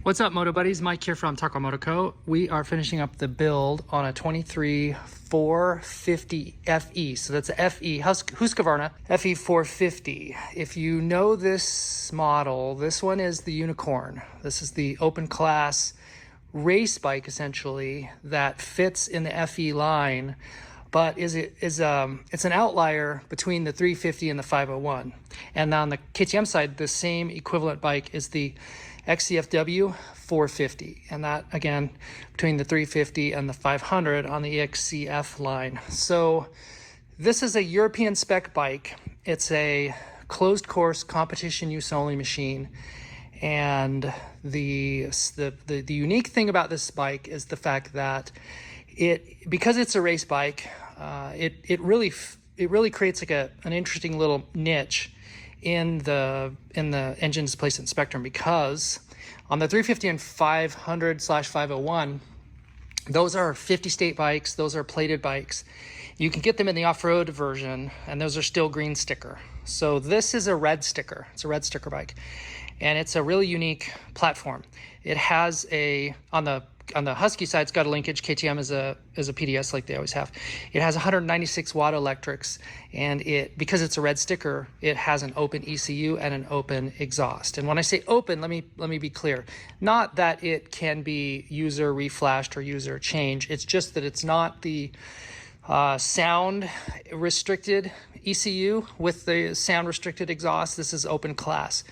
What's up, Moto Buddies? Mike here from Tacobout Co. We are finishing up the build on a 23 450 FE. So that's a FE, Husqvarna FE 450. If you know this model, this one is the unicorn. This is the open class race bike, essentially, that fits in the FE line, but it's an outlier between the 350 and the 501. And on the KTM side, the same equivalent bike is the XCFW 450, and that again between the 350 and the 500 on the XCF line. So this is a European spec bike. It's a closed course competition use only machine, and the unique thing about this bike is the fact that because it's a race bike, it really creates like an interesting little niche in the engine's place in spectrum, because on the 350 and 500/501, those are 50 state bikes, those are plated bikes. You can get them in the off-road version, and those are still green sticker. So this is a red sticker. It's a red sticker bike, and it's a really unique platform. It has on the Husky side, it's got a linkage. KTM is a PDS like they always have. It has 196 watt electrics, and because it's a red sticker, it has an open ECU and an open exhaust. And when I say open, let me be clear. Not that it can be user reflashed or user change. It's just that it's not the sound restricted ECU with the sound restricted exhaust. This is open class.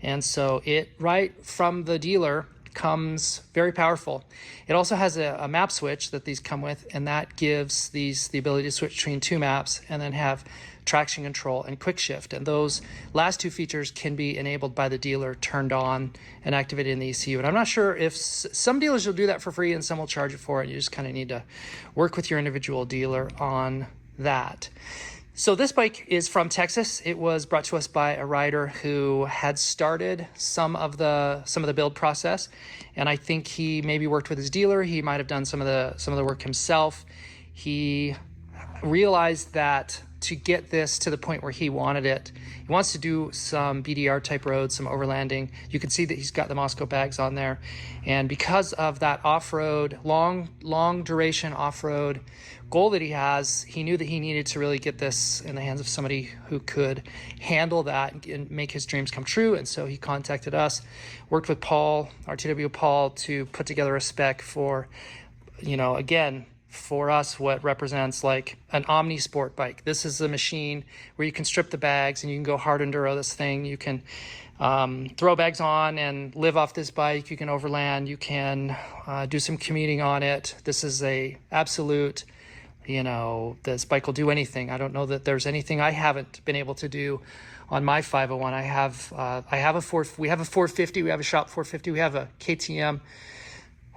And so it, right from the dealer, comes very powerful. It also has a map switch that these come with, and that gives these the ability to switch between two maps and then have traction control and quick shift. And those last two features can be enabled by the dealer, turned on and activated in the ECU. And I'm not sure if some dealers will do that for free and some will charge you for it. You just kind of need to work with your individual dealer on that. So this bike is from Texas. It was brought to us by a rider who had started some of the build process, and I think he maybe worked with his dealer. He might have done some of the work himself. He realized that to get this to the point where he wanted it, he wants to do some BDR type roads, some overlanding. You can see that he's got the Moscow bags on there, and because of that off-road, long duration off-road goal that he has, he knew that he needed to really get this in the hands of somebody who could handle that and make his dreams come true. And so he contacted us, worked with Paul, RTW Paul, to put together a spec for, again, for us, what represents like an omni sport bike. This is a machine where you can strip the bags and you can go hard enduro this thing. You can throw bags on and live off this bike. You can overland. You can do some commuting on it. This is a absolute, this bike will do anything. I don't know that there's anything I haven't been able to do on my 501. We have a 450. We have a shop 450. We have a KTM.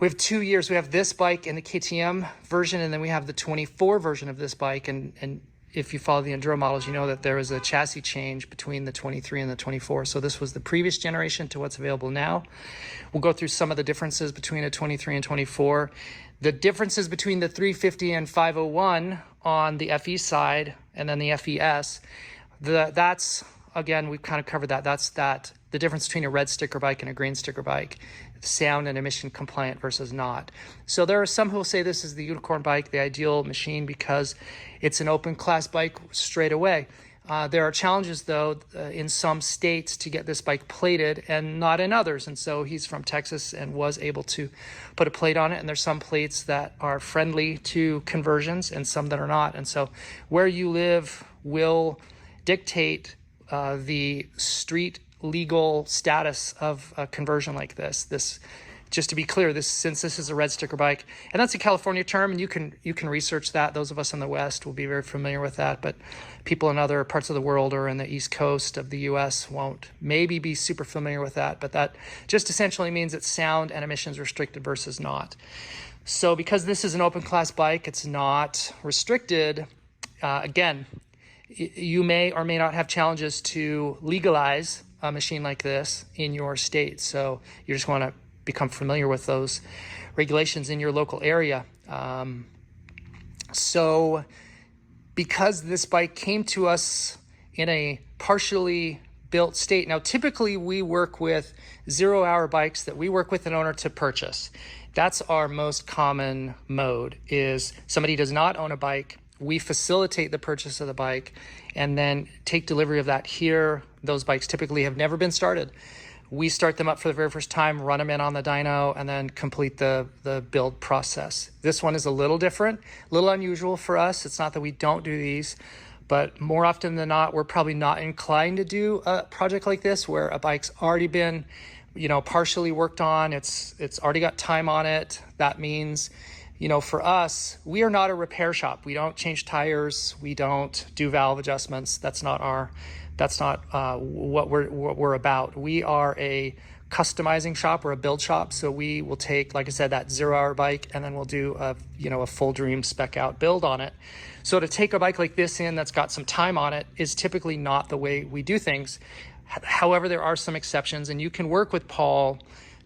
We have 2 years. We have this bike in the KTM version, and then we have the 24 version of this bike. And if you follow the Enduro models, you know that there is a chassis change between the 23 and the 24. So this was the previous generation to what's available now. We'll go through some of the differences between a 23 and 24. The differences between the 350 and 501 on the FE side, and then the FES, that's, again, we've kind of covered that. That's the difference between a red sticker bike and a green sticker bike. Sound and emission compliant versus not. So there are some who will say this is the unicorn bike, the ideal machine, because it's an open class bike straight away. There are challenges, though, in some states to get this bike plated and not in others. And so he's from Texas and was able to put a plate on it. And there's some plates that are friendly to conversions and some that are not. And so where you live will dictate the street legal status of a conversion like this. Just to be clear, since this is a red sticker bike, and that's a California term, and you can research that. Those of us in the West will be very familiar with that, but people in other parts of the world or in the East Coast of the U.S. won't maybe be super familiar with that. But that just essentially means it's sound and emissions restricted versus not. So because this is an open class bike, it's not restricted. Again, you may or may not have challenges to legalize a machine like this in your state. So you just want to become familiar with those regulations in your local area. So because this bike came to us in a partially built state. Now, typically we work with 0-hour bikes that we work with an owner to purchase. That's our most common mode, is somebody does not own a bike. We facilitate the purchase of the bike and then take delivery of that here. Those bikes typically have never been started. We start them up for the very first time, run them in on the dyno, and then complete the build process. This one is a little different, a little unusual for us. It's not that we don't do these, but more often than not, we're probably not inclined to do a project like this where a bike's already been, partially worked on. It's already got time on it. That means, for us, we are not a repair shop. We don't change tires. We don't do valve adjustments. That's not what we're about. We are a customizing shop or a build shop. So we will take, like I said, that 0-hour bike, and then we'll do a full dream spec out build on it. So to take a bike like this in that's got some time on it is typically not the way we do things. However, there are some exceptions, and you can work with Paul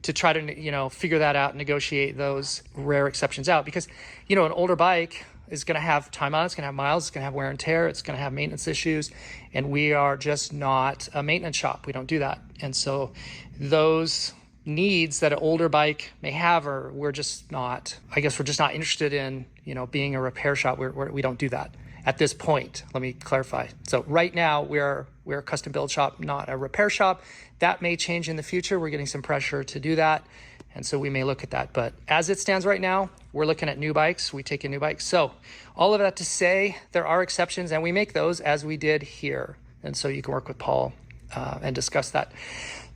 to try to, figure that out, negotiate those rare exceptions out, because, an older bike is going to have time on it, it's going to have miles, it's going to have wear and tear, it's going to have maintenance issues, and we are just not a maintenance shop. We don't do that. And so those needs that an older bike may have, or we're just not interested in, being a repair shop. We don't do that at this point. Let me clarify. So right now we're a custom build shop, not a repair shop. That may change in the future. We're getting some pressure to do that. And so we may look at that. But as it stands right now, we're looking at new bikes. We take in new bikes. So all of that to say, there are exceptions, and we make those as we did here. And so you can work with Paul and discuss that.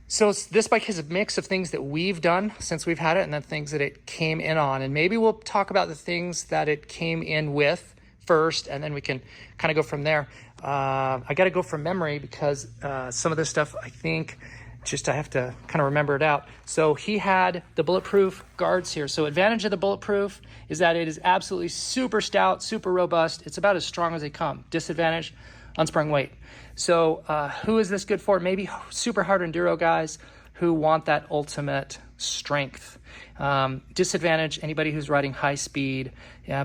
So this bike is a mix of things that we've done since we've had it, and then things that it came in on. And maybe we'll talk about the things that it came in with first, and then we can kind of go from there. I got to go from memory because some of this stuff, I think, I have to kind of remember it out. So he had the bulletproof guards here. So advantage of the bulletproof is that it is absolutely super stout, super robust. It's about as strong as they come. Disadvantage, unsprung weight. So who is this good for? Maybe super hard enduro guys who want that ultimate strength. Disadvantage, anybody who's riding high speed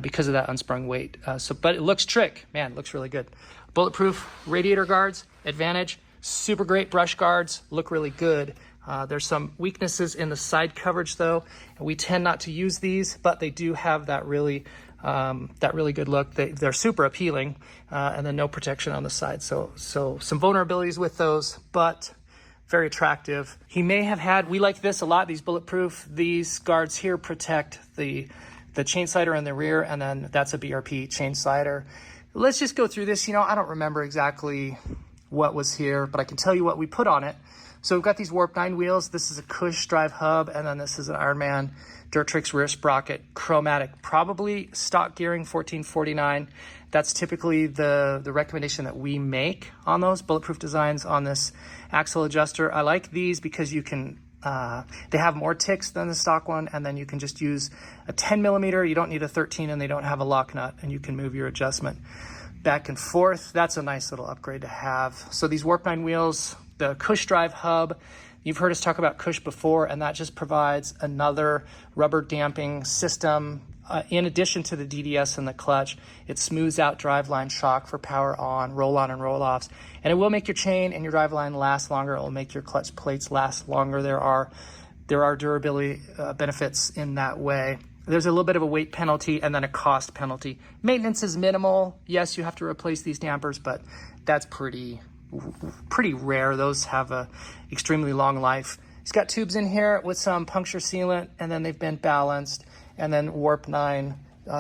because of that unsprung weight. But it looks trick. Man, it looks really good. Bulletproof radiator guards, advantage. Super great brush guards, look really good. There's some weaknesses in the side coverage though. We tend not to use these, but they do have that really good look. They're super appealing, and then no protection on the side. So some vulnerabilities with those, but very attractive. He may have had, we like this a lot, these bulletproof. These guards here protect the chain slider in the rear, and then that's a BRP chain slider. Let's just go through this. I don't remember exactly what was here, but I can tell you what we put on it. So we've got these Warp 9 wheels. This is a Cush drive hub, and then this is an Ironman Dirt Tricks rear sprocket, chromatic, probably stock gearing 1449. That's typically the recommendation that we make on those bulletproof designs on this axle adjuster. I like these because you can, they have more ticks than the stock one, and then you can just use a 10 millimeter. You don't need a 13, and they don't have a lock nut, and you can move your adjustment back and forth. That's a nice little upgrade to have. So these Warp 9 wheels, the Cush drive hub, you've heard us talk about Cush before, and that just provides another rubber damping system. In addition to the DDS and the clutch, it smooths out driveline shock for power on, roll on and roll offs. And it will make your chain and your driveline last longer. It will make your clutch plates last longer. There are durability benefits in that way. There's a little bit of a weight penalty and then a cost penalty. Maintenance is minimal. Yes, you have to replace these dampers, but that's pretty rare. Those have a extremely long life. It's got tubes in here with some puncture sealant, and then they've been balanced, and then Warp 9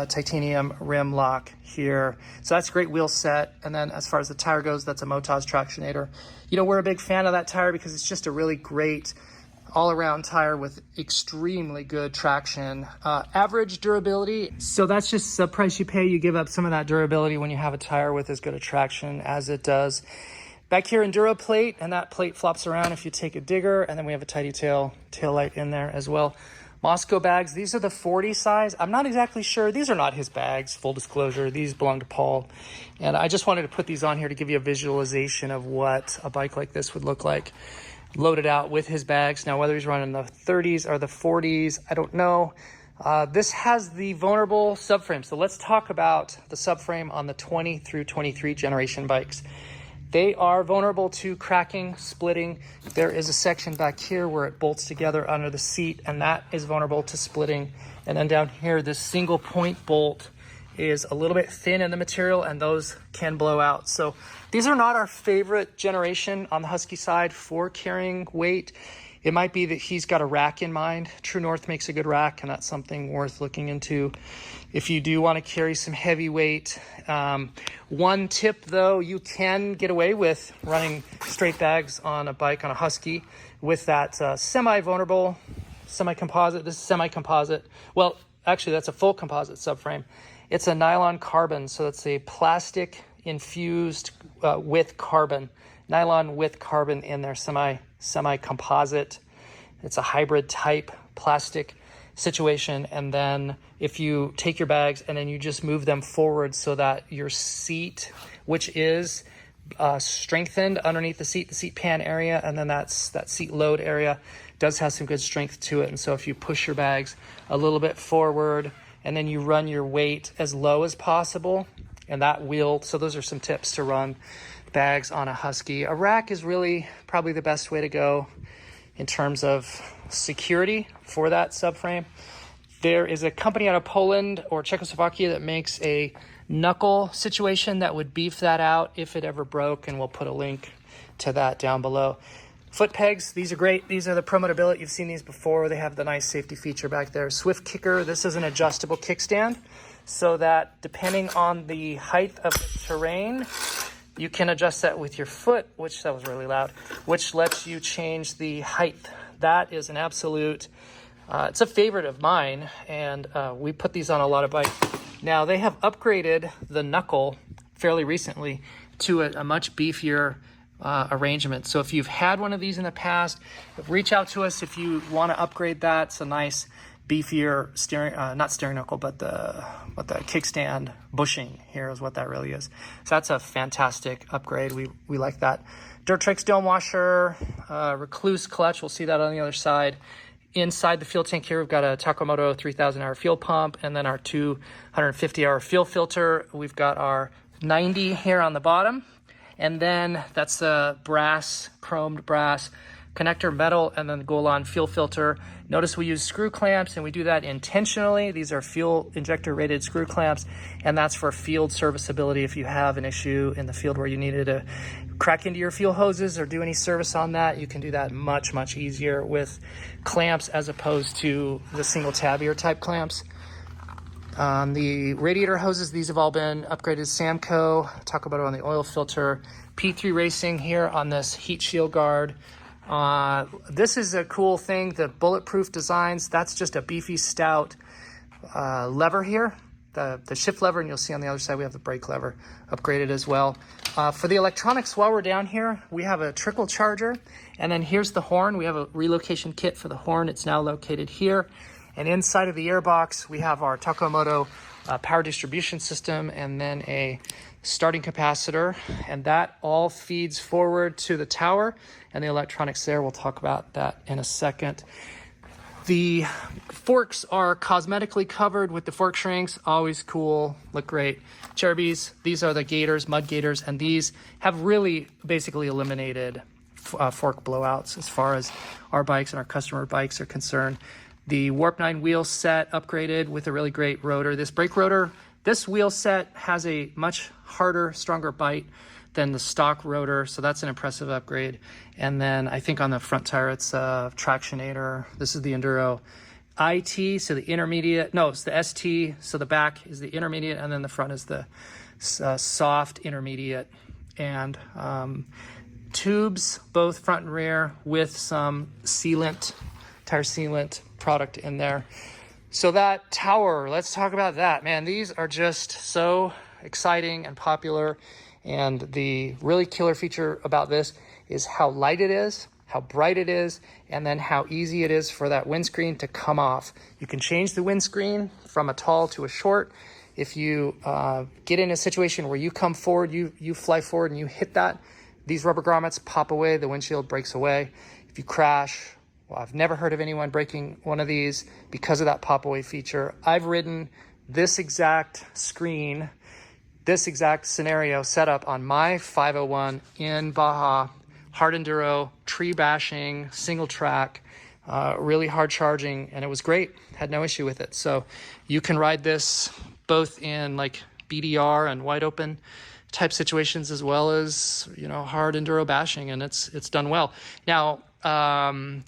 titanium rim lock here. So that's a great wheel set. And then as far as the tire goes, that's a Motaz Tractionator. We're a big fan of that tire because it's just a really great all-around tire with extremely good traction. Average durability, so that's just the price you pay. You give up some of that durability when you have a tire with as good a traction as it does. Back here, enduro plate, and that plate flops around if you take a digger, and then we have a tidy tail light in there as well. Moscow bags, these are the 40 size. I'm not exactly sure. These are not his bags, full disclosure. These belong to Paul. And I just wanted to put these on here to give you a visualization of what a bike like this would look like loaded out with his bags. Now, whether he's running the 30s or the 40s, I don't know. This has the vulnerable subframe. So let's talk about the subframe on the 20 through 23 generation bikes. They are vulnerable to cracking, splitting. There is a section back here where it bolts together under the seat, and that is vulnerable to splitting. And then down here, this single point bolt is a little bit thin in the material, and those can blow out. So these are not our favorite generation on the Husky side for carrying weight. It might be that he's got a rack in mind. True North makes a good rack, and that's something worth looking into if you do want to carry some heavy weight. One tip though, you can get away with running straight bags on a bike on a Husky with that semi-vulnerable, semi-composite. This is semi-composite. Well, actually that's a full composite subframe. It's a nylon carbon, so it's a plastic infused with carbon, nylon with carbon in there, semi-composite. It's a hybrid type plastic situation. And then if you take your bags and then you just move them forward so that your seat, which is strengthened underneath the seat pan area, and then that seat load area does have some good strength to it. And so if you push your bags a little bit forward and then you run your weight as low as possible, and that will, so those are some tips to run bags on a Husky. A rack is really probably the best way to go in terms of security for that subframe. There is a company out of Poland or Czechoslovakia that makes a knuckle situation that would beef that out if it ever broke, and we'll put a link to that down below. Foot pegs, these are great. These are the ProMotobility. You've seen these before. They have the nice safety feature back there. Swift kicker, this is an adjustable kickstand so that depending on the height of the terrain, you can adjust that with your foot, which that was really loud, which lets you change the height. That is an absolute, it's a favorite of mine, and we put these on a lot of bikes. Now, they have upgraded the knuckle fairly recently to a much beefier arrangement. So if you've had one of these in the past, reach out to us if you want to upgrade that. It's a nice beefier steering, not steering knuckle, but the kickstand bushing here is what that really is. So that's a fantastic upgrade. We like that. Dirt Tricks dome washer, Recluse clutch. We'll see that on the other side. Inside the fuel tank here, we've got a Tacomoto 3,000 hour fuel pump, and then our 250 hour fuel filter. We've got our 90 here on the bottom. And then that's the brass, chromed brass connector metal, and then the Golan fuel filter. Notice we use screw clamps, and we do that intentionally. These are fuel injector rated screw clamps, and that's for field serviceability. If you have an issue in the field where you needed to crack into your fuel hoses or do any service on that, you can do that much, much easier with clamps as opposed to the single tabbier type clamps. The radiator hoses, these have all been upgraded Samco. Talk about it on the oil filter. P3 Racing here on this heat shield guard. This is a cool thing, the bulletproof designs. That's just a beefy, stout lever here, the shift lever, and you'll see on the other side we have the brake lever upgraded as well. For the electronics, while we're down here, we have a trickle charger, and then here's the horn. We have a relocation kit for the horn. It's now located here. And inside of the airbox, we have our Tacomoto power distribution system, and then a starting capacitor, and that all feeds forward to the tower and the electronics there. We'll talk about that in a second. The forks are cosmetically covered with the fork shrinks. Always cool, look great. Cherubies, these are the gators, mud gators, and these have really basically eliminated fork blowouts as far as our bikes and our customer bikes are concerned. The Warp 9 wheel set upgraded with a really great rotor. This brake rotor, this wheel set has a much harder, stronger bite than the stock rotor, so that's an impressive upgrade. And then I think on the front tire, it's a Tractionator. This is the Enduro IT, so the intermediate, no, it's the ST, so the back is the intermediate, and then the front is the soft intermediate. And tubes, both front and rear, with some sealant, tire sealant product in there. So that tower, let's talk about that. Man, these are just so exciting and popular. And the really killer feature about this is how light it is, how bright it is, and then how easy it is for that windscreen to come off. You can change the windscreen from a tall to a short. If you get in a situation where you come forward, you fly forward and you hit that, these rubber grommets pop away, the windshield breaks away. If you crash, well, I've never heard of anyone breaking one of these because of that pop away feature. I've ridden this exact screen this exact scenario set up on my 501 in Baja, hard enduro, tree bashing, single track, really hard charging, and it was great. Had no issue with it. So you can ride this both in like BDR and wide open type situations, as well as, you know, hard enduro bashing, and it's done well. Now,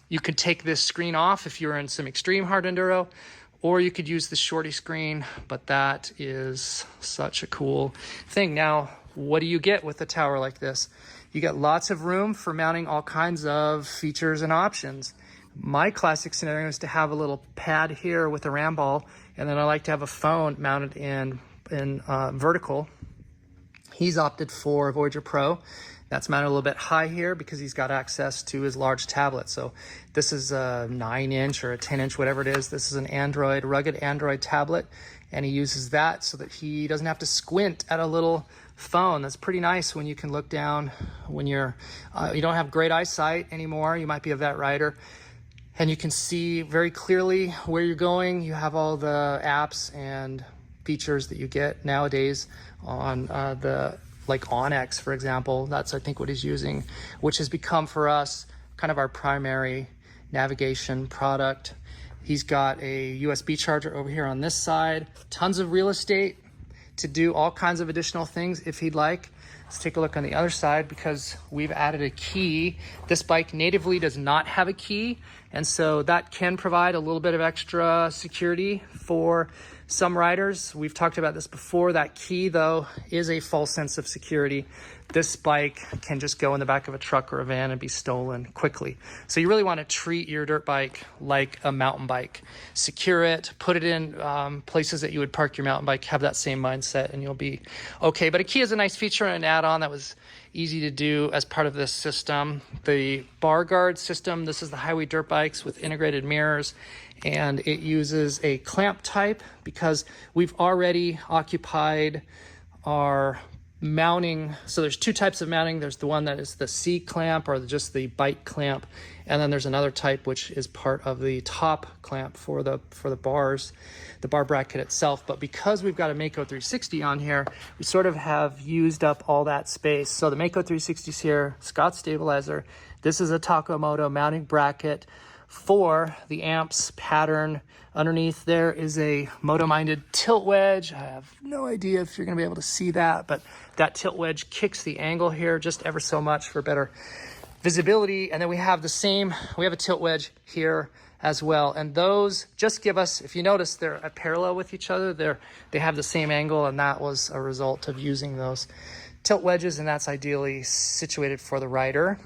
you could take this screen off if you're in some extreme hard enduro, or you could use the shorty screen, but that is such a cool thing. Now, what do you get with a tower like this? You get lots of room for mounting all kinds of features and options. My classic scenario is to have a little pad here with a ram ball, and then I like to have a phone mounted in vertical. He's opted for Voyager Pro. That's mounted a little bit high here because he's got access to his large tablet. So this is a 9-inch or a 10-inch, whatever it is. This is an Android, rugged Android tablet, and he uses that so that he doesn't have to squint at a little phone. That's pretty nice when you can look down when you're you don't have great eyesight anymore. You might be a vet rider, and you can see very clearly where you're going. You have all the apps and features that you get nowadays on the like Onyx, for example. That's, I think, what he's using, which has become for us kind of our primary navigation product. He's got a USB charger over here on this side, tons of real estate to do all kinds of additional things if he'd like. Let's take a look on the other side, because we've added a key. This bike natively does not have a key, and so that can provide a little bit of extra security for some riders. We've talked about this before. That key, though, is a false sense of security. This bike can just go in the back of a truck or a van and be stolen quickly. So you really want to treat your dirt bike like a mountain bike. Secure it, put it in places that you would park your mountain bike, have that same mindset, and you'll be okay. But a key is a nice feature and an add-on that was easy to do as part of this system. The bar guard system, this is the Highway dirt bikes with integrated mirrors, and it uses a clamp type because we've already occupied our mounting. So there's two types of mounting. There's the one that is the C clamp, or just the bike clamp, and then there's another type which is part of the top clamp for the bars, the bar bracket itself. But because we've got a Mako 360 on here, we sort of have used up all that space. So the Mako 360 is here, Scott stabilizer. This is a Tacomoto mounting bracket for the amps pattern. Underneath there is a moto-minded tilt wedge. I have no idea if you're going to be able to see that, but that tilt wedge kicks the angle here just ever so much for better visibility. And then we have a tilt wedge here as well. And those just give us, if you notice, they're at parallel with each other. They have the same angle, and that was a result of using those tilt wedges, and that's ideally situated for the rider.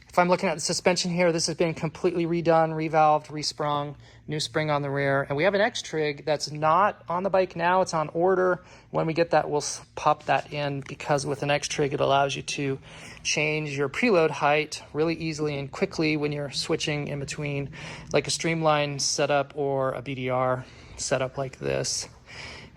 If I'm looking at the suspension here, this has been completely redone, revalved, resprung, new spring on the rear. And we have an X-Trig that's not on the bike now, it's on order. When we get that, we'll pop that in, because with an X-Trig, it allows you to change your preload height really easily and quickly when you're switching in between like a streamline setup or a BDR setup like this.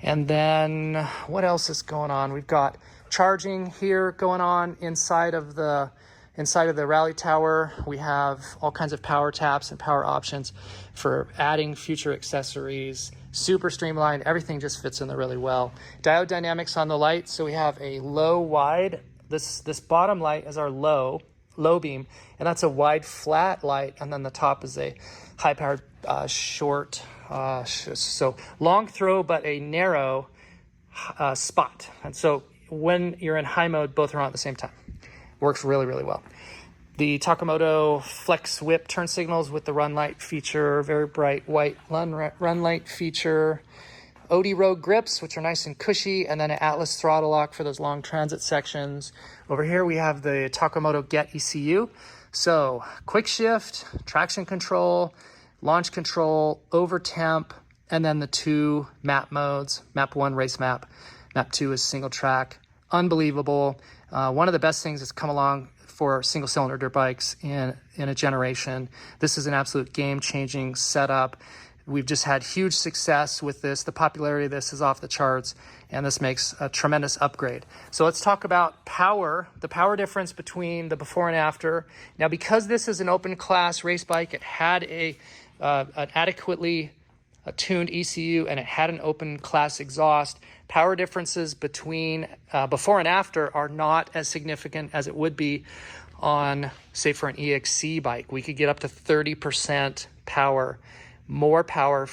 And then what else is going on? We've got charging here going on inside of the rally tower. We have all kinds of power taps and power options for adding future accessories. Super streamlined. Everything just fits in there really well. Diode dynamics on the light. So we have a low wide. This bottom light is our low beam, and that's a wide flat light. And then the top is a high powered short. So long throw, but a narrow spot. And so when you're in high mode, both are on at the same time. Works really, really well. The Tacomoto Flex Whip turn signals with the run light feature, very bright white run light feature. OD Rogue grips, which are nice and cushy, and then an Atlas throttle lock for those long transit sections. Over here we have the Tacomoto Get ECU. So quick shift, traction control, launch control, over temp, and then the two map modes. Map 1, race map. Map 2 is single track. Unbelievable. One of the best things that's come along for single cylinder dirt bikes in a generation. This is an absolute game-changing setup. We've just had huge success with this. The popularity of this is off the charts, and this makes a tremendous upgrade. So let's talk about power, the power difference between the before and after. Now, because this is an open class race bike, it had an adequately tuned ECU, and it had an open class exhaust. power differences between before and after are not as significant as it would be on, say, for an EXC bike. We could get up to 30% power, more power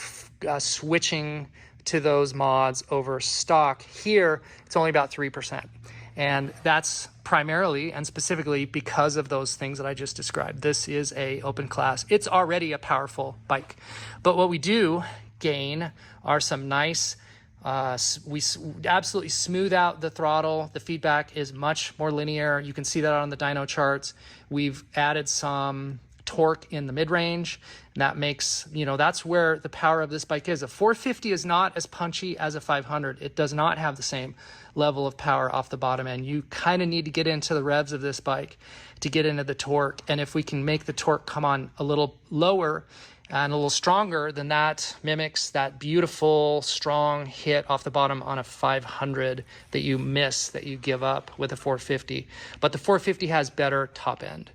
switching to those mods over stock. Here, it's only about 3%. And that's primarily and specifically because of those things that I just described. This is a open class. It's already a powerful bike. But what we do gain are some nice, we absolutely smooth out the throttle. The feedback is much more linear. You can see that on the dyno charts. We've added some torque in the mid-range, and that makes, that's where the power of this bike is. A 450 is not as punchy as a 500. It does not have the same level of power off the bottom end. You kind of need to get into the revs of this bike to get into the torque, and if we can make the torque come on a little lower and a little stronger, then that mimics that beautiful strong hit off the bottom on a 500 that you miss, that you give up with a 450. But the 450 has better top end.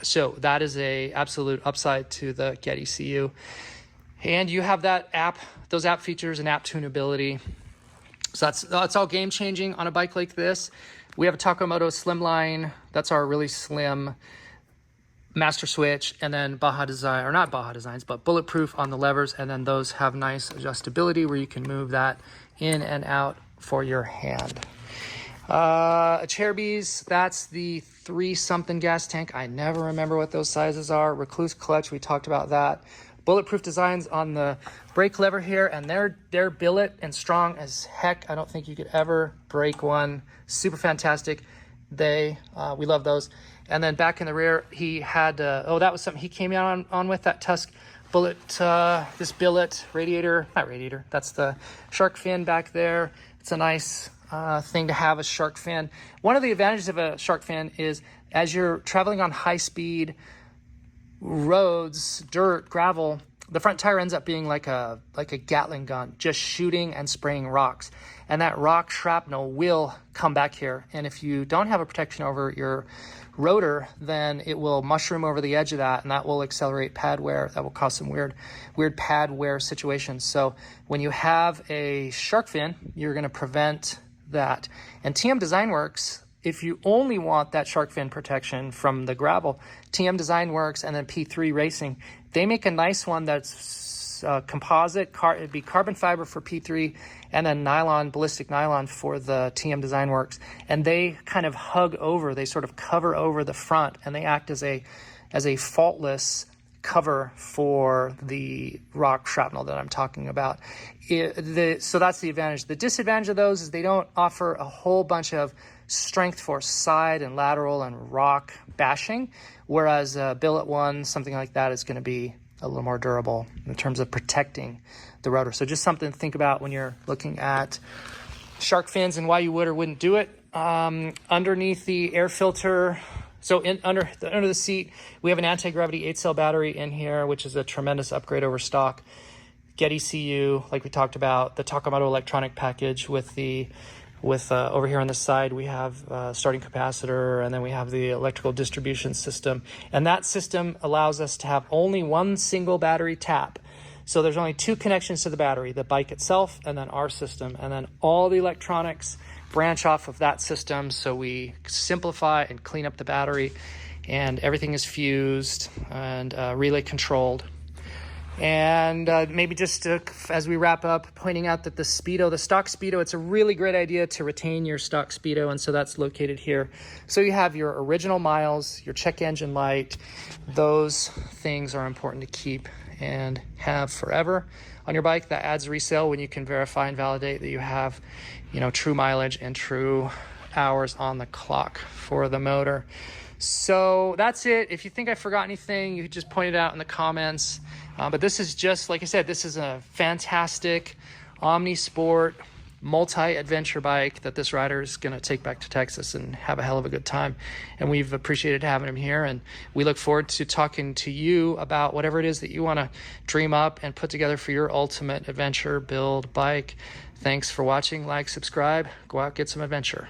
So that is a absolute upside to the Get ECU. And you have that app, those app features and app tunability. So that's all game changing on a bike like this. We have a Tacomoto Slimline. That's our really slim master switch, and then Baja design, or not Baja designs, but bulletproof on the levers. And then those have nice adjustability where you can move that in and out for your hand. A Cherubies, that's the 3-something gas tank. I never remember what those sizes are. Recluse clutch, we talked about that. Bulletproof designs on the brake lever here, and they're billet and strong as heck. I don't think you could ever break one. Super fantastic. We love those. And then back in the rear, he had, that was something he came out on with, that Tusk bullet, this billet radiator, not radiator, that's the shark fin back there. It's a nice thing to have, a shark fin. One of the advantages of a shark fin is as you're traveling on high speed roads, dirt, gravel, the front tire ends up being like a Gatling gun, just shooting and spraying rocks. And that rock shrapnel will come back here. And if you don't have a protection over your rotor, then it will mushroom over the edge of that, and that will accelerate pad wear. That will cause some weird pad wear situations. So when you have a shark fin, you're going to prevent that. And TM Design Works, if you only want that shark fin protection from the gravel, TM Design Works and then P3 Racing, they make a nice one that's composite. It'd be carbon fiber for P3 and then nylon, ballistic nylon for the TM Design Works. And they kind of hug over, they sort of cover over the front, and they act as a faultless cover for the rock shrapnel that I'm talking about. So that's the advantage. The disadvantage of those is they don't offer a whole bunch of strength for side and lateral and rock bashing, whereas a billet one, something like that, is going to be a little more durable in terms of protecting the rotor. So just something to think about when you're looking at shark fins and why you would or wouldn't do it. Underneath the air filter, so under the seat, we have an anti-gravity 8-cell battery in here, which is a tremendous upgrade over stock. Get ECU, like we talked about, the Tacomoto electronic package with over here on the side, we have starting capacitor, and then we have the electrical distribution system. And that system allows us to have only one single battery tap. So there's only 2 connections to the battery, the bike itself and then our system. And then all the electronics branch off of that system. So we simplify and clean up the battery, and everything is fused and relay controlled. And maybe just as we wrap up, pointing out that the stock Speedo, it's a really great idea to retain your stock Speedo, and so that's located here. So you have your original miles, your check engine light. Those things are important to keep and have forever on your bike. That adds resale when you can verify and validate that you have, true mileage and true hours on the clock for the motor. So that's it. If you think I forgot anything, you could just point it out in the comments. But this is just, like I said, this is a fantastic omnisport multi-adventure bike that this rider is going to take back to Texas and have a hell of a good time. And we've appreciated having him here, and we look forward to talking to you about whatever it is that you want to dream up and put together for your ultimate adventure build bike. Thanks for watching. Like, subscribe, go out, get some adventure.